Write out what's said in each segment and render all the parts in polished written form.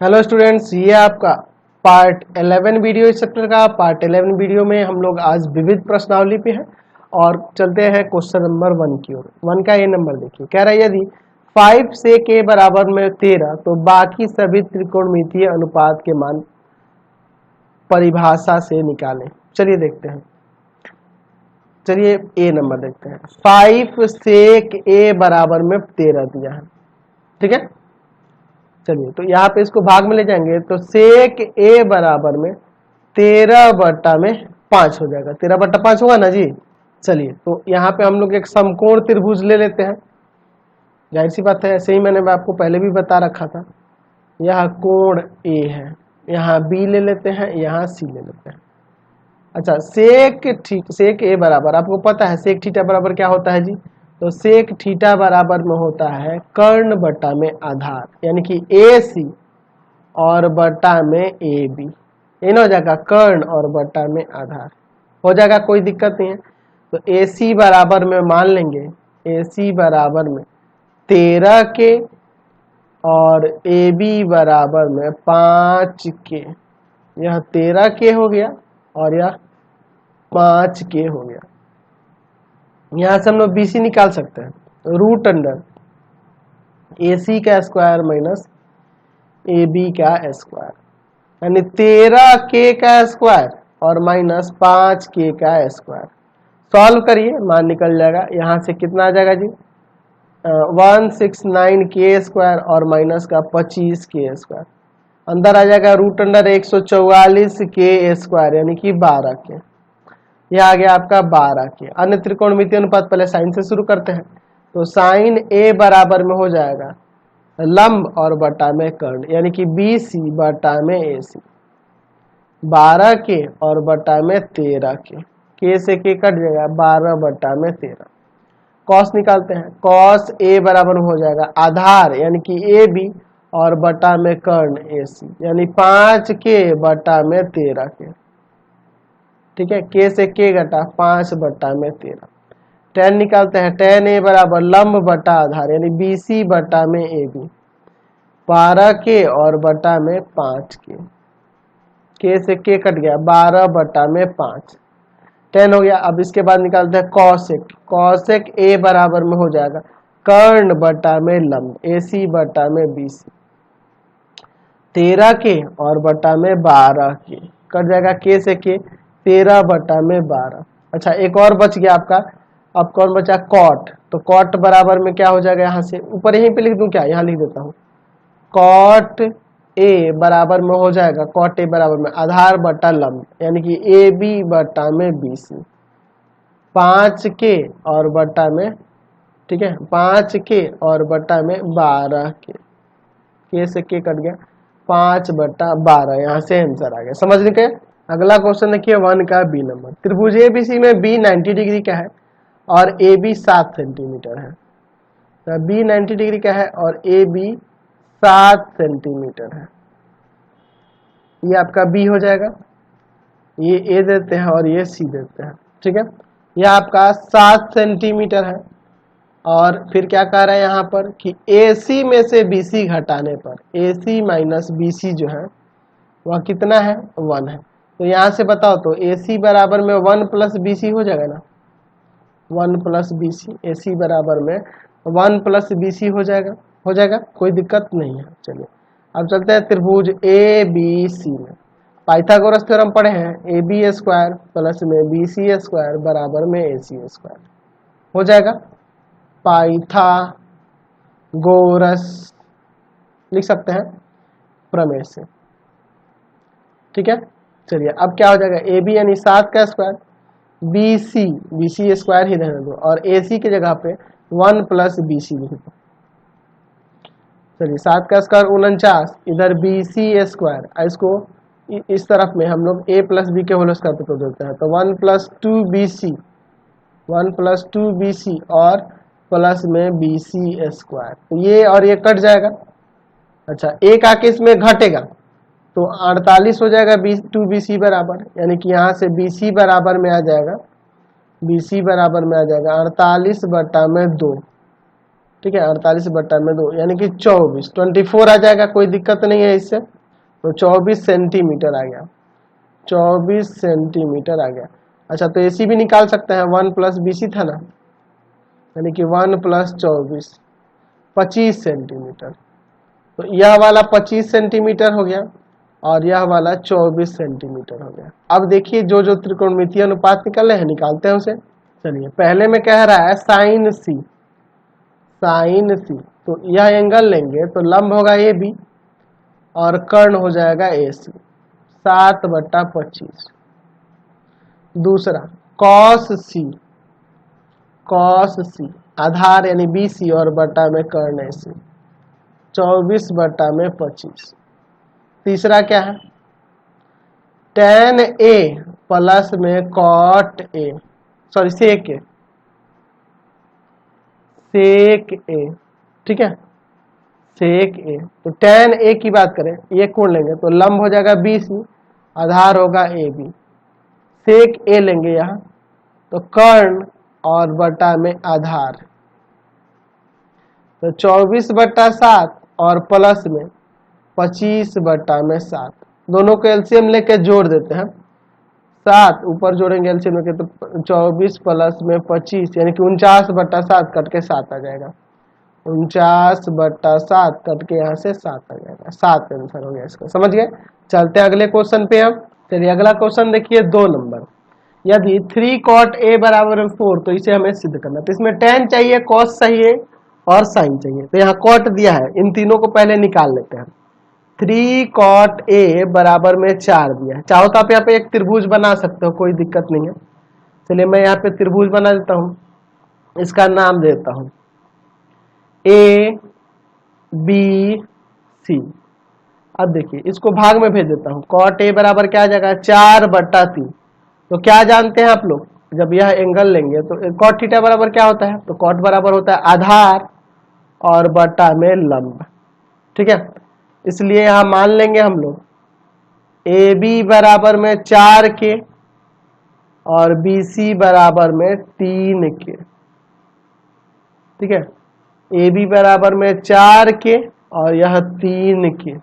Hello students, ये आपका part 11 video इस चैप्टर का। पार्ट 11 वीडियो में हम लोग आज विविध प्रश्नावली पे हैं और चलते हैं क्वेश्चन नंबर 1 की ओर। 1 का ये नंबर देखिए, कह रहा है यदि 5 से के बराबर में 13 तो बाकी सभी त्रिकोणमितीय अनुपात के मान परिभाषा से निकालें। चलिए देखते हैं। चलिए ए नंबर देखते हैं। 5 सेक ए बराबर में 13 दिया है, ठीक है। चलिए तो यहाँ पे इसको भाग में ले जाएंगे तो सेक ए बराबर में 13/5 हो जाएगा। 13/5 होगा ना जी। चलिए तो यहाँ पे हम लोग एक समकोण त्रिभुज ले लेते हैं। जाहिर सी बात है, ऐसे ही मैंने आपको पहले भी बता रखा था। यह कोण ए है, यहाँ बी ले लेते हैं, यहाँ सी ले लेते हैं। अच्छा, सेक ए बराबर, आपको पता है सेक थीटा बराबर क्या होता है जी। तो सेक थीटा बराबर में होता है कर्ण बटा में आधार, यानी कि ए सी और बटा में ए बी। ये ना हो जाएगा कर्ण और बटा में आधार, हो जाएगा, कोई दिक्कत नहीं है। तो ए सी बराबर में मान लेंगे, ए सी बराबर में 13 के और ए बी बराबर में 5 के। यह 13 के हो गया और यह 5 के हो गया। यहां से हम लोग BC निकाल सकते हैं। रूट अंडर AC का स्क्वायर माइनस AB का स्क्वायर, यानी 13 के का स्क्वायर और माइनस 5 के का स्क्वायर। सॉल्व करिए, मान निकल जाएगा। यहां से कितना आ जाएगा जी, 169 के स्क्वायर और माइनस का 25 के स्क्वायर। अंदर आ जाएगा रूट अंडर 144 के स्क्वायर, यानी कि 12 के। यह आ गया आपका 12 के। अन्य त्रिकोणमितीय अनुपात पहले साइन से शुरू करते हैं। तो साइन ए बराबर में हो जाएगा लंब और बटा में कर्ण, यानी कि BC बटा में AC। 12 के और बटा में 13 के से के कट जाएगा, 12 बटा में 13। कॉस निकालते हैं। कॉस ए बराबर में हो जाएगा आधार, यानी कि AB और बटा में कर्ण AC, यानी 5 के बटा में 13 के, ठीक है। के से के घटा 5 बटा में 13। tan निकालते हैं। tan ए बराबर लंब बटा आधार, यानी BC बटा में AB, 12 के और बटा में 5 के से के कट गया, 12 बटा में 5। tan हो गया। अब इसके बाद निकालते हैं कॉसेक। कॉसेक ए बराबर में हो जाएगा कर्ण बटा में लंब, AC बटा में BC, 13 के और बटा में 12 के, कट जाएगा के से के, 13 बटा में 12। अच्छा, एक और बच गया आपका। अब कौन बचा, कॉट। तो कॉट बराबर में क्या हो जाएगा, यहाँ से ऊपर यहीं पे लिख दूं क्या, यहाँ लिख देता हूँ। कॉट ए बराबर में हो जाएगा, कॉट ए बराबर में आधार बटा लंब, यानी कि AB बटा में BC, 5 के और बटा में, ठीक है, 5 के और बटा में 12 के से के कट गया, 5 बटा 12। यहाँ से आंसर आ गया। समझ लिखे। अगला क्वेश्चन देखिए 1 का बी नंबर। त्रिभुज ABC में B 90 डिग्री का है और AB 7 सेंटीमीटर है। तो B 90 डिग्री का है और AB 7 सेंटीमीटर है। ये आपका B हो जाएगा। ये A देते हैं और ये C देते हैं, ठीक है। यह आपका 7 सेंटीमीटर है और फिर क्या कह रहा है यहाँ पर कि AC में से BC घटाने पर AC माइनस BC जो है वह कितना है, 1 है। तो यहाँ से बताओ तो AC बराबर में 1 प्लस BC हो जाएगा ना, 1 प्लस BC, AC बराबर में 1 प्लस BC हो जाएगा, कोई दिक्कत नहीं है। चलिए अब चलते हैं त्रिभुज ABC में। पाइथागोरस थ्योरम पढ़े हैं, AB स्क्वायर प्लस में BC स्क्वायर बराबर में AC स्क्वायर हो जाएगा। पाइथागोरस लिख सकते हैं प्रमेय से, ठीक है। चलिए अब क्या हो जाएगा, AB यानी 7 का स्क्वायर, BC स्क्वायर ही रहने दो और AC की जगह पे 1 प्लस BC लिख दो। चलिए 7 का स्क्वायर 49, इधर BC स्क्वायर, इसको इस तरफ में हम लोग A प्लस B के होल स्क्वायर पे तोड़ देते हैं। तो 1 प्लस 2 BC और प्लस में BC स्क्वायर, तो ये और ये कट जाएगा। अच्छा, एक आके इसमें घटेगा तो 48 हो जाएगा 2BC बराबर, यानी कि यहाँ से BC बराबर में आ जाएगा, BC बराबर में आ जाएगा 48 बटा में 2, ठीक है, 48 बट्टा में 2 यानी कि 24 आ जाएगा, कोई दिक्कत नहीं है इससे। तो 24 सेंटीमीटर आ गया, 24 सेंटीमीटर आ गया। अच्छा, तो AC भी निकाल सकते हैं, 1 प्लस BC था ना, यानी कि 1 प्लस 24 25 सेंटीमीटर। तो यह वाला 25 सेंटीमीटर हो गया और यह वाला 24 सेंटीमीटर हो गया। अब देखिए जो जो त्रिकोणमितीय अनुपात निकल रहे हैं, निकालते हैं उसे। चलिए, पहले में कह रहा है साइन सी, साइन सी, तो यह एंगल लेंगे तो लंब होगा AB और कर्ण हो जाएगा AC, 7/25। दूसरा कॉस सी, कॉस सी आधार यानी BC और बटा में कर्ण AC, 24/25। तीसरा क्या है, tan A प्लस में cot A, sorry sec A, sec A, ठीक है, सेक A। तो tan A की बात करें, ये कोण लेंगे तो लंब हो जाएगा BC, आधार होगा AB, सेक A लेंगे यहाँ तो कर्ण और बटा में आधार, तो 24/7 और प्लस में 25/7, दोनों को एलसीएम लेके जोड़ देते हैं। 7 ऊपर जोड़ेंगे एलसीएम लेके तो 24 प्लस में 25 यानी कि 49/7 कट के 7 आ जाएगा, 49/7 कट के यहाँ से 7 आ जाएगा, 7 आंसर हो गया इसका। समझ गए? चलते हैं अगले क्वेश्चन पे हम। चलिए अगला क्वेश्चन देखिए 2 नंबर। यदि 3 cot A बराबर 4, तो इसे हमें सिद्ध करना। तो इसमें tan चाहिए, cos चाहिए और sin चाहिए। तो यहाँ cot दिया है, इन तीनों को पहले निकाल लेते हैं। 3 cot A बराबर में 4 दिया है। चाहो तो आप यहाँ पे एक त्रिभुज बना सकते हो, कोई दिक्कत नहीं है। चलिए मैं यहाँ पे त्रिभुज बना देता हूँ, इसका नाम देता हूँ A B C। अब देखिए इसको भाग में भेज देता हूँ। cot A बराबर क्या आ जाएगा, 4/3। तो क्या जानते हैं आप लोग, जब यह एंगल लेंगे तो cot थीटा बराबर क्या होता है, तो cot बराबर होता है आधार और बटा में लंब, ठीक है। इसलिए यहां मान लेंगे हम लोग AB बराबर में 4 के और BC बराबर में 3 के, ठीक है। AB बराबर में 4 के और यह 3 के।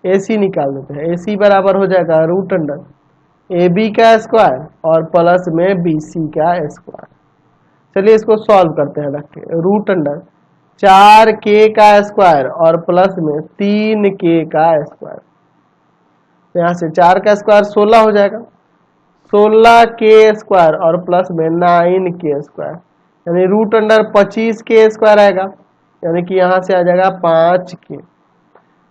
AC निकाल देते हैं, AC बराबर हो जाएगा √अंडर AB का स्क्वायर और प्लस में BC का स्क्वायर। चलिए इसको सॉल्व करते हैं, रख के √अंडर 4k का स्क्वायर और प्लस में 3k का स्क्वायर। तो यहाँ से 4 का स्क्वायर 16 हो जाएगा, 16k स्क्वायर और प्लस में 9k स्क्वायर, यानी √अंडर 25k स्क्वायर आएगा, यानी कि यहाँ से आ जाएगा 5k।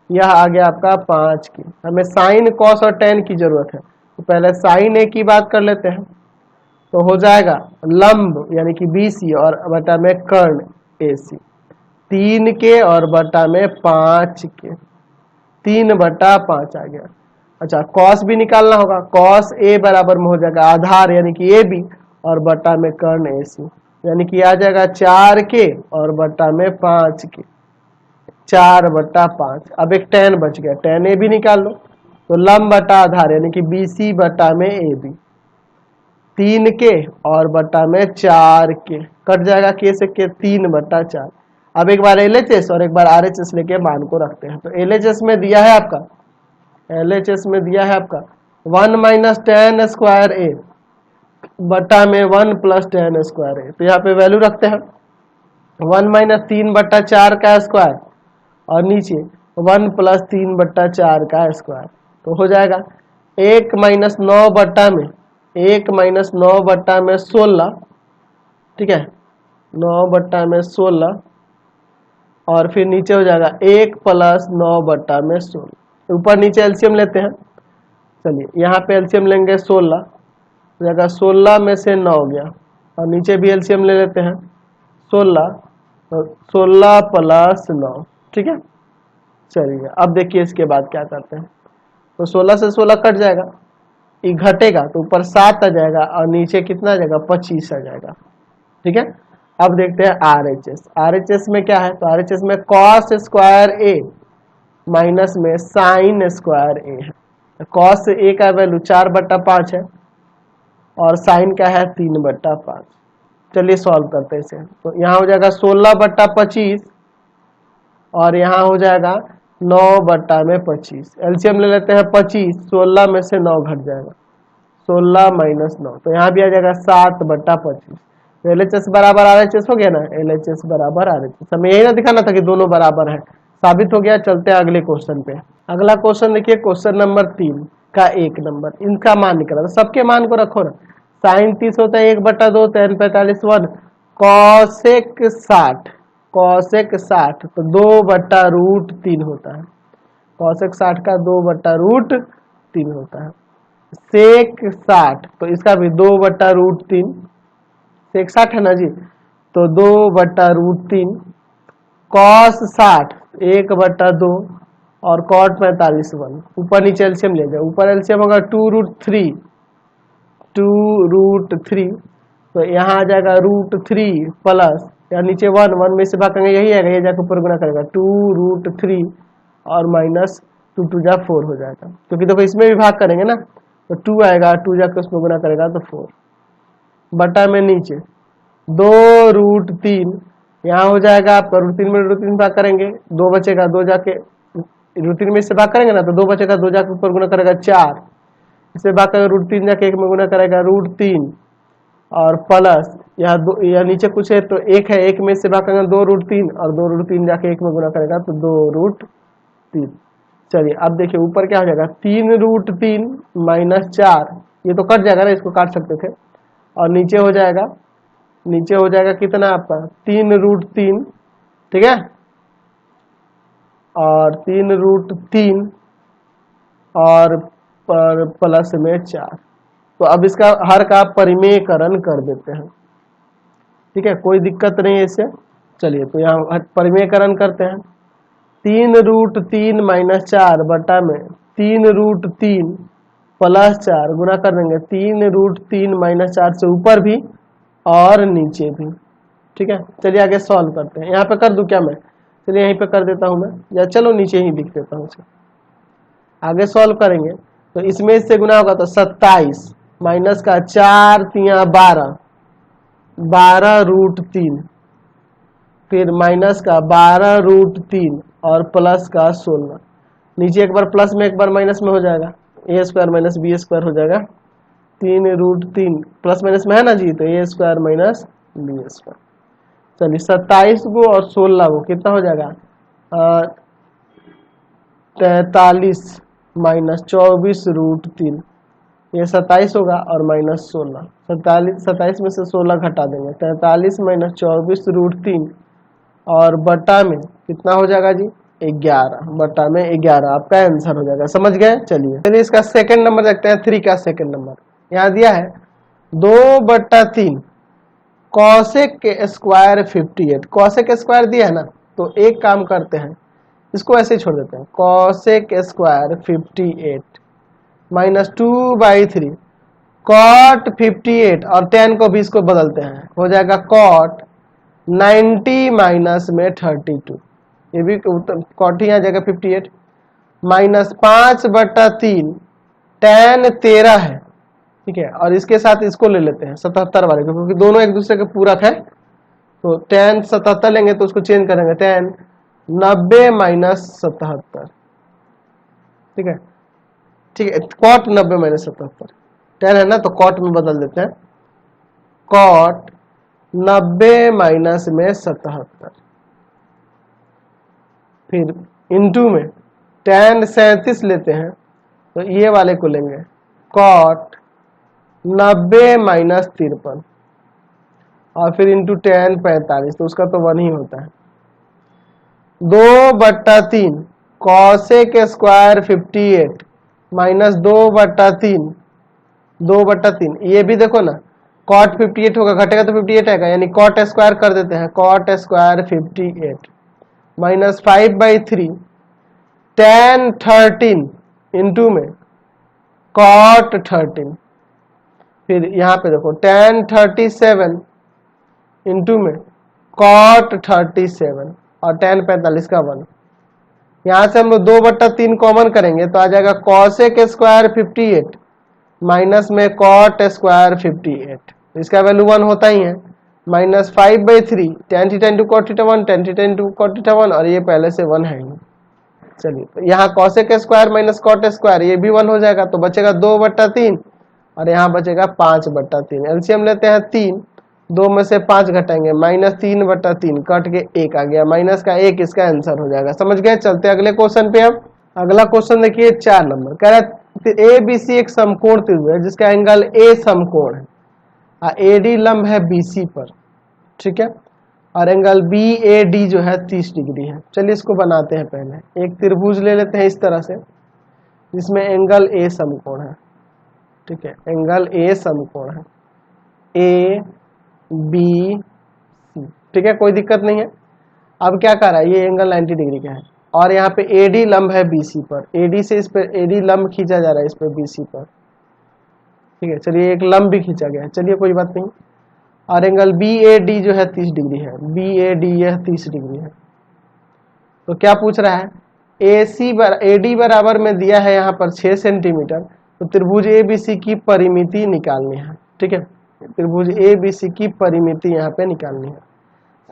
यह आ गया आपका 5k। हमें साइन, कॉस और टेन की जरूरत है, तो पहले साइन A की बात कर लेते हैं। तो हो जाएगा लंब यानी कि BC और बटा में कर्ण AC, 3k और बटा में 5k, 3/5 आ गया। अच्छा, कॉस भी निकालना होगा। कॉस A बराबर में हो जाएगा आधार यानी कि AB और बटा में कर्ण AC, यानी कि आ जाएगा 4k और बटा में 5k, 4/5। अब एक tan बच गया, tan A भी निकाल लो। तो लंब बटा आधार यानी कि BC बटा में AB, 3k और बटा में 4k, कट जाएगा k से k, 3/4। अब एक बार LHS और एक बार RHS लेके मान को रखते हैं। तो LHS में दिया है आपका, LHS में दिया है आपका 1 - tan स्क्वायर A बटा में 1 + tan स्क्वायर A। तो यहाँ पे वैल्यू रखते हैं 1 - 3/4 का स्क्वायर और नीचे 1 + 3/4 का स्क्वायर। तो हो जाएगा 1 - 9 बट्टा में 16, ठीक है, 9 बट्टा में 16 और फिर नीचे हो जाएगा 1 + 9 बट्टा में 16। ऊपर नीचे एलसीएम लेते हैं। चलिए यहाँ पे एलसीएम लेंगे 16, हो जाएगा 16 में से 9 गया और नीचे भी एलसीएम ले लेते हैं 16, तो 16 + 9, ठीक है। चलिए अब देखिए इसके बाद क्या करते हैं। तो 16 से 16 कट जाएगा, ये घटेगा तो ऊपर 7 आ जाएगा और नीचे कितना आ जाएगा, 25 आ जाएगा, ठीक है। अब देखते हैं RHS। RHS में क्या है, तो RHS में cos स्क्वायर A माइनस में साइन स्क्वायर A है। cos A का वैल्यू 4/5 है और साइन का है 3/5। चलिए सॉल्व करते हैं इसे। तो यहाँ हो जाएगा 16/25 और यहाँ हो जाएगा 9/25। एलसीएम ले लेते हैं 25, 16 में से 9 घट जाएगा, 16 - 9, तो यहाँ भी आ जाएगा 7/25। तो LHS बराबर RHS हो गया ना, LHS बराबर RHS। हमें यही ना दिखाना था कि दोनों बराबर है, साबित हो गया। चलते हैं अगले क्वेश्चन पे। अगला क्वेश्चन देखिए, क्वेश्चन नंबर 3 का 1 नंबर, इनका मान निकला। तो सबके मान को रखो ना। साइन 30 होता है 1/2, tan 45 1, कॉसेक 60, कॉसेक 60 तो 2/√3 होता है। कॉसेक 60 का 2/√3 होता है। सेक 60 तो इसका भी 2/√3, सेक 60 है ना जी, तो 2/√3। कॉस 60 1/2 और कॉट 45 1। ऊपर नीचे एलसीएम ले जाओ, ऊपर एलसीएम होगा 2√3, 2√3, तो यहाँ आ जाएगा √3 प्लस, या नीचे 1 1 में से भाग करेंगे, यही आएगा, ये जाकर ऊपर गुना करेगा 2√3 और माइनस 2 2 जा 4 हो जाएगा, क्योंकि देखो इसमें भी भाग करेंगे ना, तो 2 आएगा, 2 जाकर उसमें गुना करेगा तो 4 बटा में नीचे 2√3, यहाँ हो जाएगा आपका √3 में √3 भाग करेंगे, 2 बचेगा, 2 जाके √3 में से भाग करेंगे ना, तो 2 बचेगा, 2 जाके ऊपर गुना करेगा 4, इसे भाग करेगा √3 जाके 1 में गुना करेगा √3 और प्लस यहाँ दो, या नीचे कुछ है तो 1 है, 1 में से भाग करेंगे 2√3 और 2√3 जाके 1 में गुना करेगा तो 2√3। चलिए अब देखिए ऊपर क्या हो जाएगा, 3√3 - 4, ये तो कट जाएगा ना, इसको काट सकते थे। और नीचे हो जाएगा, नीचे हो जाएगा कितना आपका 3√3, ठीक है, और 3√3 और प्लस में 4। तो अब इसका हर का परिमेयकरण कर देते हैं, ठीक है, कोई दिक्कत नहीं है इससे। चलिए तो यहाँ परिमेयकरण करते हैं। 3√3 - 4 बटा में 3√3 प्लस 4 गुना कर देंगे 3√3 - 4 से ऊपर भी और नीचे भी, ठीक है। चलिए आगे सॉल्व करते हैं। यहाँ पे कर दूं क्या मैं, चलिए यहीं पे कर देता हूँ मैं, या चलो नीचे ही लिख देता हूँ इसे। आगे सॉल्व करेंगे तो इसमें इससे गुना होगा तो 27 माइनस का 4 3 12, 12√3, फिर माइनस का 12√3 और प्लस का 16। नीचे एक बार प्लस में एक बार माइनस में हो जाएगा, a² - b² हो जाएगा। 3√3 प्लस माइनस में है ना जी, तो a² - b²। चलिए 27 को और 16 को कितना हो जाएगा, 43 - 24√3, ये 27 होगा और माइनस 16, 27 में से 16 घटा देंगे, 43 - 24√3 और बटा में कितना हो जाएगा जी 11, बटा में 11 आपका आंसर हो जाएगा। समझ गए। चलिए इसका सेकंड नंबर देखते हैं। 3 का सेकंड नंबर यहाँ दिया है 2/3 कॉसेक के स्क्वायर 58। कॉसेक स्क्वायर दिया है ना, तो एक काम करते हैं, इसको ऐसे ही छोड़ देते हैं। कॉसेक स्क्वायर 58 माइनस 2/3 कॉट 58 और tan को भी इसको बदलते हैं, हो जाएगा कॉट 90 माइनस में 32, ये भी कॉट ही आ जाएगा 58 माइनस 5/3 tan 13 है, ठीक है, और इसके साथ इसको ले लेते हैं 77 वाले को, क्योंकि दोनों एक दूसरे के पूरक है। तो tan 77 लेंगे तो उसको चेंज करेंगे, tan 90 माइनस 77, ठीक है, ठीक है, कॉट 90 माइनस 77 tan है ना, तो कॉट में बदल देते हैं, कॉट 90 माइनस में 77, फिर इनटू में tan 37 लेते हैं, तो ये वाले को लेंगे कॉट 90 माइनस 53 और फिर इंटू tan 45, तो उसका तो 1 ही होता है। 2/3 कॉसेक स्क्वायर 58 माइनस 2/3, 2/3 ये भी देखो ना, कॉट 58 होगा, घटेगा तो 58 आएगा, यानी कॉट स्क्वायर कर देते हैं, cot square 58 minus 5/3 tan 13 into में कॉट 13, फिर यहाँ पे देखो tan 37 इंटू में कॉट 37 और tan 45 का 1। यहाँ से हम लोग 2/3 कॉमन करेंगे तो आ जाएगा कॉसेक स्क्वायर 58 माइनस में कॉट स्क्वायर 58, इसका वैल्यू 1 होता ही है, -5/3 tan theta into cot theta 1 tan theta into cot theta 1 और ये पहले से 1 है ही। चलिए तो यहाँ cosec square minus cot square ये भी 1 हो जाएगा, तो बचेगा 2/3 और यहाँ बचेगा 5/3। एलसीएम लेते हैं 3, 2 में से 5 घटाएंगे -3/3 कट के 1 आ गया, माइनस का 1 इसका आंसर हो जाएगा। समझ गए? चलते अगले क्वेश्चन पे। अब अगला क्वेश्चन देखिए 4 नंबर कह रहा है ए बी सी एक समकोण त्रिभुज है जिसका एंगल ए समकोण है, AD लंब है BC पर, ठीक है, और एंगल BAD जो है 30 डिग्री है। चलिए इसको बनाते हैं। पहले एक त्रिभुज ले लेते हैं इस तरह से जिसमें एंगल A समकोण है, ठीक है, एंगल A समकोण है ABC, ठीक है, कोई दिक्कत नहीं है। अब क्या कर रहा है, ये एंगल 90 डिग्री का है और यहाँ पे AD लंब है BC पर, AD से इस पर AD लंब खींचा जा रहा है इस पर BC पर, ठीक है। चलिए एक लंब भी खींचा गया है, चलिए कोई बात नहीं। और एंगल BAD जो है 30 डिग्री है, BAD यह 30 डिग्री है। तो क्या पूछ रहा है, AD बराबर में दिया है यहाँ पर 6 सेंटीमीटर, तो त्रिभुज ABC की परिमिति निकालनी है, ठीक है, त्रिभुज ABC की परिमिति यहाँ पे निकालनी है।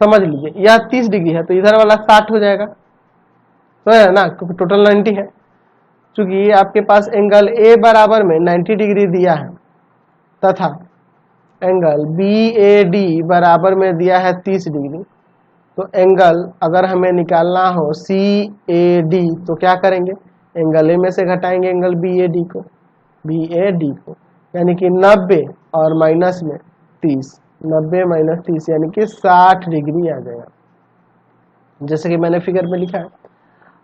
समझ लीजिए यह 30 डिग्री है तो इधर वाला 60 हो जाएगा, तो है ना, क्योंकि टोटल 90 है। चूंकि आपके पास एंगल A बराबर में 90 डिग्री दिया है तथा एंगल BAD बराबर में दिया है 30 डिग्री, तो एंगल अगर हमें निकालना हो CAD तो क्या करेंगे, एंगल A में से घटाएंगे एंगल BAD को, यानी कि 90 और माइनस में 30, 90 माइनस 30 यानी कि 60 डिग्री आ जाएगा, जैसे कि मैंने फिगर में लिखा है।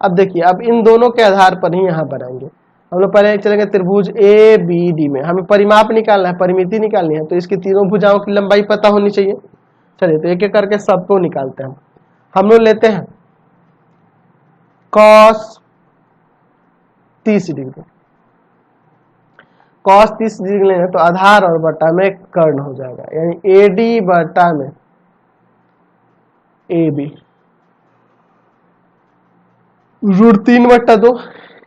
अब देखिए, अब इन दोनों के आधार पर ही यहाँ बनाएंगे। हम लोग पहले चलेंगे त्रिभुज ABD में, हमें परिमाप निकालना है, परिमिति निकालनी है, तो इसकी तीनों भुजाओं की लंबाई पता होनी चाहिए। चलिए तो एक एक करके सबको निकालते हैं। हम लोग लेते हैं cos 30 डिग्री, cos 30 डिग्री लेंगे तो आधार और बटा में कर्ण हो जाएगा, यानी AD बटा में AB, √3/2,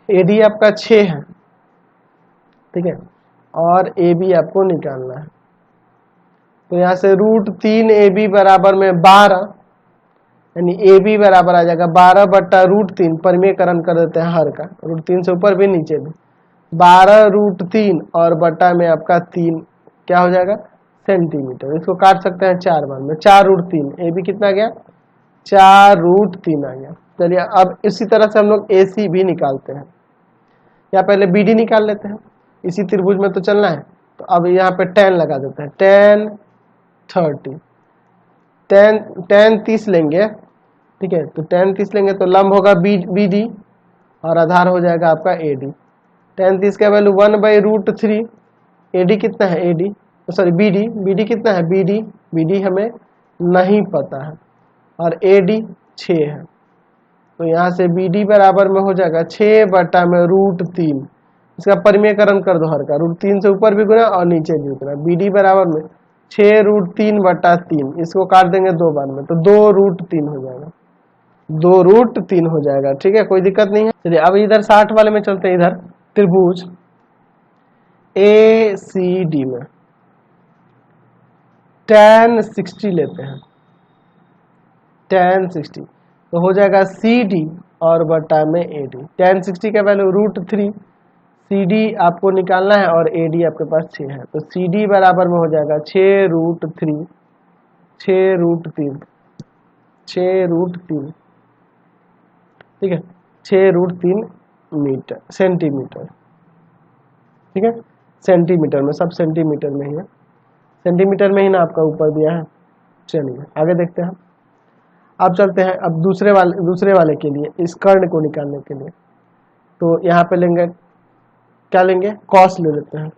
AD आपका 6 है, ठीक है, और AB आपको निकालना है। तो यहाँ से √3 AB बराबर में 12, यानी AB बराबर आ जाएगा 12/√3, परिमेयकरण कर देते हैं हर का, √3 से ऊपर भी नीचे भी, 12√3 और बटा में आपका 3 क्या हो जाएगा, सेंटीमीटर। इसको काट सकते हैं 4 बार में, 4√3, AB कितना गया, 4√3 आ गया। चलिए अब इसी तरह से हम लोग AC भी निकालते हैं, या पहले BD निकाल लेते हैं, इसी त्रिभुज में तो चलना है। तो अब यहाँ पे tan लगा देते हैं, tan 30, tan 30 लेंगे, ठीक है, तो tan 30 लेंगे तो लंब होगा BD और आधार हो जाएगा आपका AD। tan 30 का वैल्यू 1/√3, AD कितना है, AD सॉरी BD कितना है, BD हमें नहीं पता है और AD 6 है, तो यहाँ से BD बराबर में हो जाएगा 6/√3, इसका परिमेयकरण कर दो हर का, √3 से ऊपर भी गुना और नीचे भी गुना, BD बराबर में 6√3/3, इसको काट देंगे 2 बार में तो 2√3 हो जाएगा, 2√3 हो जाएगा, ठीक है, कोई दिक्कत नहीं है। चलिए अब इधर 60 वाले में चलते हैं, इधर त्रिभुज ACD में tan 60 लेते हैं, tan 60 तो हो जाएगा CD और बटा में AD। tan 60 का वैल्यू √3, CD आपको निकालना है और AD आपके पास 6 है, तो CD बराबर में हो जाएगा 6√3, 6√3, ठीक है, 6√3 मीटर सेंटीमीटर, ठीक है, सेंटीमीटर में, सब सेंटीमीटर में ही है, सेंटीमीटर में ही ना आपका ऊपर दिया है। चलिए आगे देखते हैं। अब चलते हैं अब दूसरे वाले के लिए, इस कर्ण को निकालने के लिए, तो यहाँ पे लेंगे, क्या लेंगे, cos ले लेते हैं,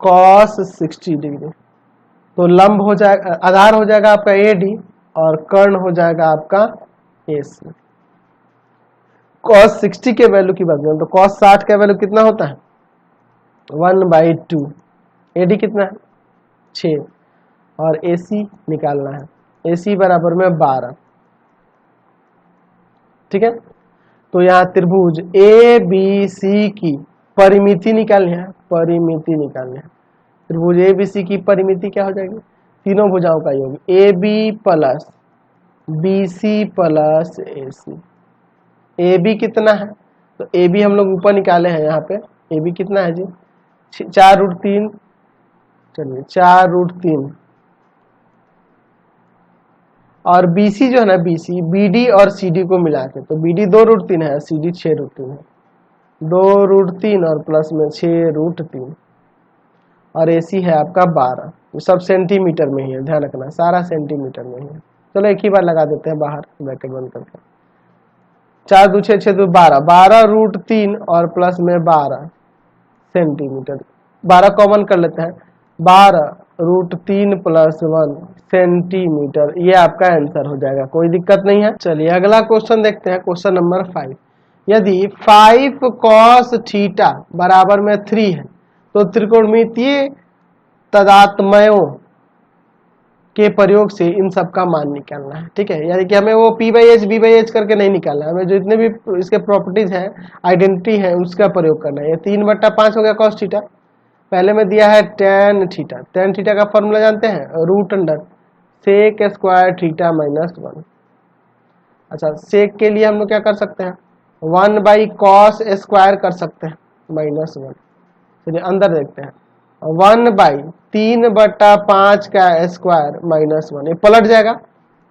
cos 60 डिग्री, तो लंब हो जाएगा, आधार हो जाएगा आपका AD और कर्ण हो जाएगा आपका AC। cos 60 के वैल्यू की बात करें तो cos 60 का वैल्यू कितना होता है, 1/2, AD कितना है, 6 और AC निकालना है, AC बराबर में 12, ठीक है। तो यहाँ त्रिभुज ABC की परिमिति निकालनी है, त्रिभुज ABC की परिमिति क्या हो जाएगी, तीनों भुजाओं का योग, A B plus B C plus A C. A B कितना है, तो ए बी हम लोग ऊपर निकाले हैं, यहाँ पे ए बी कितना है जी 4√3, चलिए 4√3, और बी सी जो है ना बी सी बी डी और सी डी को मिला के, तो बी डी 2√3 है, सी डी 6√3 है, 2√3 और प्लस में 6√3, और ए सी है आपका 12। ये सब सेंटीमीटर में ही है, ध्यान रखना सारा सेंटीमीटर में ही है। चलो एक ही बार लगा देते हैं बाहर ब्रैकेट बंद करके, 4 2 6 6 2 12, 12√3 और प्लस में 12 सेंटीमीटर, 12 कॉमन कर लेते हैं, 12√3 प्लस 1 सेंटीमीटर, ये आपका आंसर हो जाएगा, कोई दिक्कत नहीं है। चलिए अगला क्वेश्चन देखते हैं, क्वेश्चन नंबर 5। यदि 5 cos थीटा बराबर में 3 है तो त्रिकोणमितीय तदात्मयों के प्रयोग से इन सब का मान निकालना है। ठीक है, यानी कि हमें वो P/H करके नहीं निकालना है, हमें जो जितने भी इसके प्रॉपर्टीज हैं, आइडेंटिटी है, उसका प्रयोग करना है। ये 3/5 हो गया cos थीटा, पहले में दिया है tan थीटा, tan थीटा का फॉर्मूला जानते हैं, √under sec square theta minus 1। अच्छा, सेक के लिए हम लोग क्या कर सकते हैं, 1/cos स्क्वायर कर सकते हैं -1। चलिए अंदर देखते हैं, 1/3/5 का स्क्वायर -1, ये पलट जाएगा,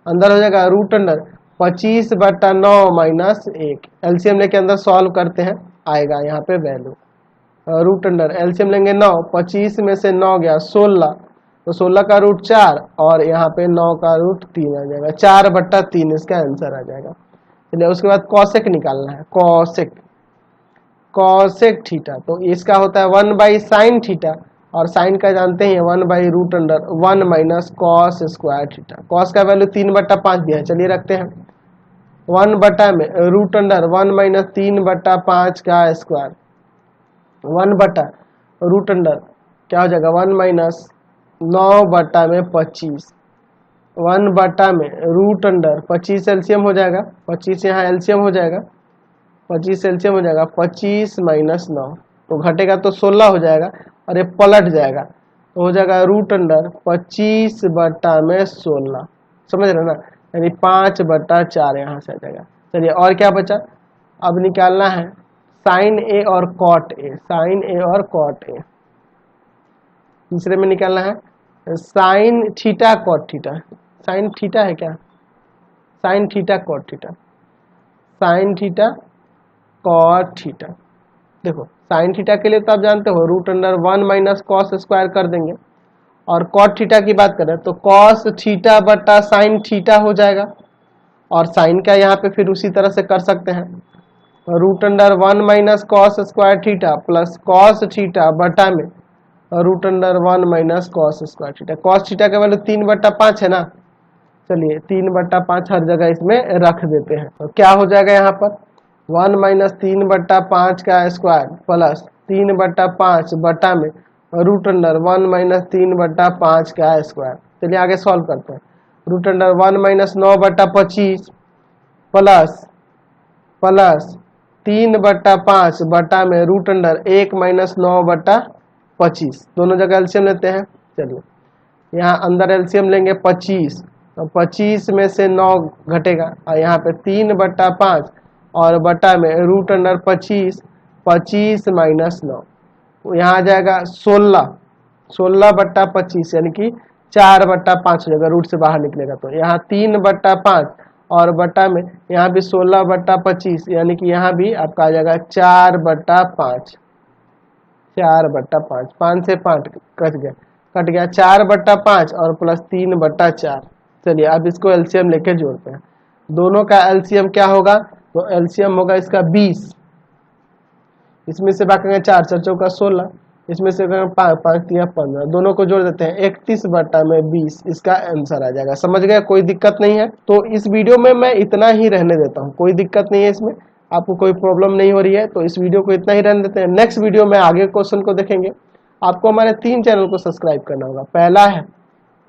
अंदर हो जाएगा √अंडर 25/9 -1। एलसीएम लेके अंदर सॉल्व करते हैं, आएगा यहाँ पे वैल्यू √अंडर, एलसीएम लेंगे 9, 25 में से 9 गया 16, तो 16 का √4 और यहाँ पे 9 का √3 आ जाएगा, 4/3 इसका आंसर आ जाएगा। चलिए उसके बाद कॉसेक निकालना है, कॉसेक थीटा, तो इसका होता है 1/sin थीटा, और साइन का जानते हैं 1/√अंडर 1 minus cos square theta. Cos का वैल्यू 3/5 दिया है, चलिए रखते हैं 1 में √अंडर 1 माइनस 3/5 का स्क्वायर, 1/√अंडर क्या हो जाएगा 1 माइनस 9/25, 1 में √अंडर 25 एलसीएम हो जाएगा, 25 यहाँ एलसीएम हो जाएगा, 25 एलसीएम हो जाएगा, 25 माइनस 9 तो घटेगा तो 16 हो जाएगा, और ये पलट जाएगा तो हो जाएगा √अंडर 25/16, समझ रहे ना, यानी 5/4 यहाँ से आ जाएगा। चलिए और क्या बचा, अब निकालना है साइन ए और कॉट ए, साइन ए और कॉट ए। तीसरे में निकालना है sine theta cot theta, sine theta है क्या, sine theta cot theta, sine theta cot theta. देखो साइन थीटा के लिए तो आप जानते हो √अंडर 1 माइनस कॉस स्क्वायर कर देंगे, और कॉट थीटा की बात करें तो कॉस थीटा बटा साइन थीटा हो जाएगा, और साइन का यहाँ पे फिर उसी तरह से कर सकते हैं, √under 1 minus cos square theta plus cos theta बटा में √under 1 minus cos square theta. Cos theta का वैल्यू 3/5 है ना, चलिए 3/5 हर जगह इसमें रख देते हैं, तो क्या हो जाएगा यहाँ पर 1 माइनस 3/5 का स्क्वायर प्लस 3/5 बटा में √अंडर 1 माइनस 3/5 का स्क्वायर। चलिए आगे सॉल्व करते हैं, √अंडर 1 माइनस 9/25 प्लस 3/5 बटा में √अंडर 1 माइनस 9/25, दोनों जगह एलसीएम लेते हैं। चलिए यहाँ अंदर एलसीएम लेंगे 25, तो 25 में से 9 घटेगा, और यहाँ पे 3/5 और बटा में √अंडर 25, 25 माइनस 9, यहाँ आ जाएगा 16, 16/25 यानी कि 4/5 हो जाएगा, रूट से बाहर निकलेगा तो यहाँ 3/5 और बटा में यहाँ भी 16/25 यानी कि यहाँ भी आपका आ जाएगा 4/5, 4/5, 5 से 5 कट गया 4/5 और प्लस 3/4। चलिए अब इसको एलसीएम लेके जोड़ते हैं, दोनों का एलसीएम क्या होगा, तो एलसीएम होगा इसका 20, इसमें से बाकी 4 4 चौका 16, इसमें से 5 5 3 15, दोनों को जोड़ देते हैं 31/20, इसका आंसर आ जाएगा। समझ गए, कोई दिक्कत नहीं है। तो इस वीडियो में मैं इतना ही रहने देता हूँ, कोई दिक्कत नहीं है, इसमें आपको कोई प्रॉब्लम नहीं हो रही है, तो इस वीडियो को इतना ही रहने देते हैं। नेक्स्ट वीडियो में आगे क्वेश्चन को देखेंगे। आपको हमारे 3 चैनल को सब्सक्राइब करना होगा। पहला है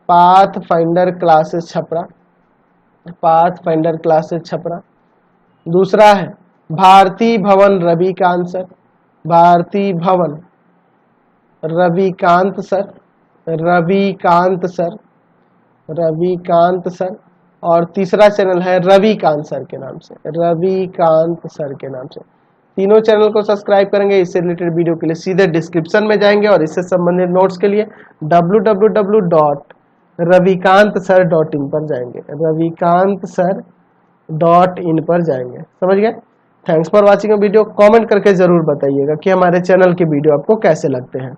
path finder classes Chhapra, path finder classes Chhapra. दूसरा है भारती भवन रविकांत सर, भारती भवन Ravikant sir, Ravikant sir. Ravikant sir, और तीसरा चैनल है रविकांत सर के नाम से, रविकांत सर के नाम से। तीनों चैनल को सब्सक्राइब करेंगे। इससे रिलेटेड वीडियो के लिए सीधे डिस्क्रिप्शन में जाएंगे और इससे संबंधित नोट्स के लिए www.ravikantsir.in पर जाएंगे, ravikantsir.in पर जाएंगे। समझ गए? Thanks for watching video. Comment करके जरूर बताइएगा कि हमारे चैनल के वीडियो आपको कैसे लगते हैं।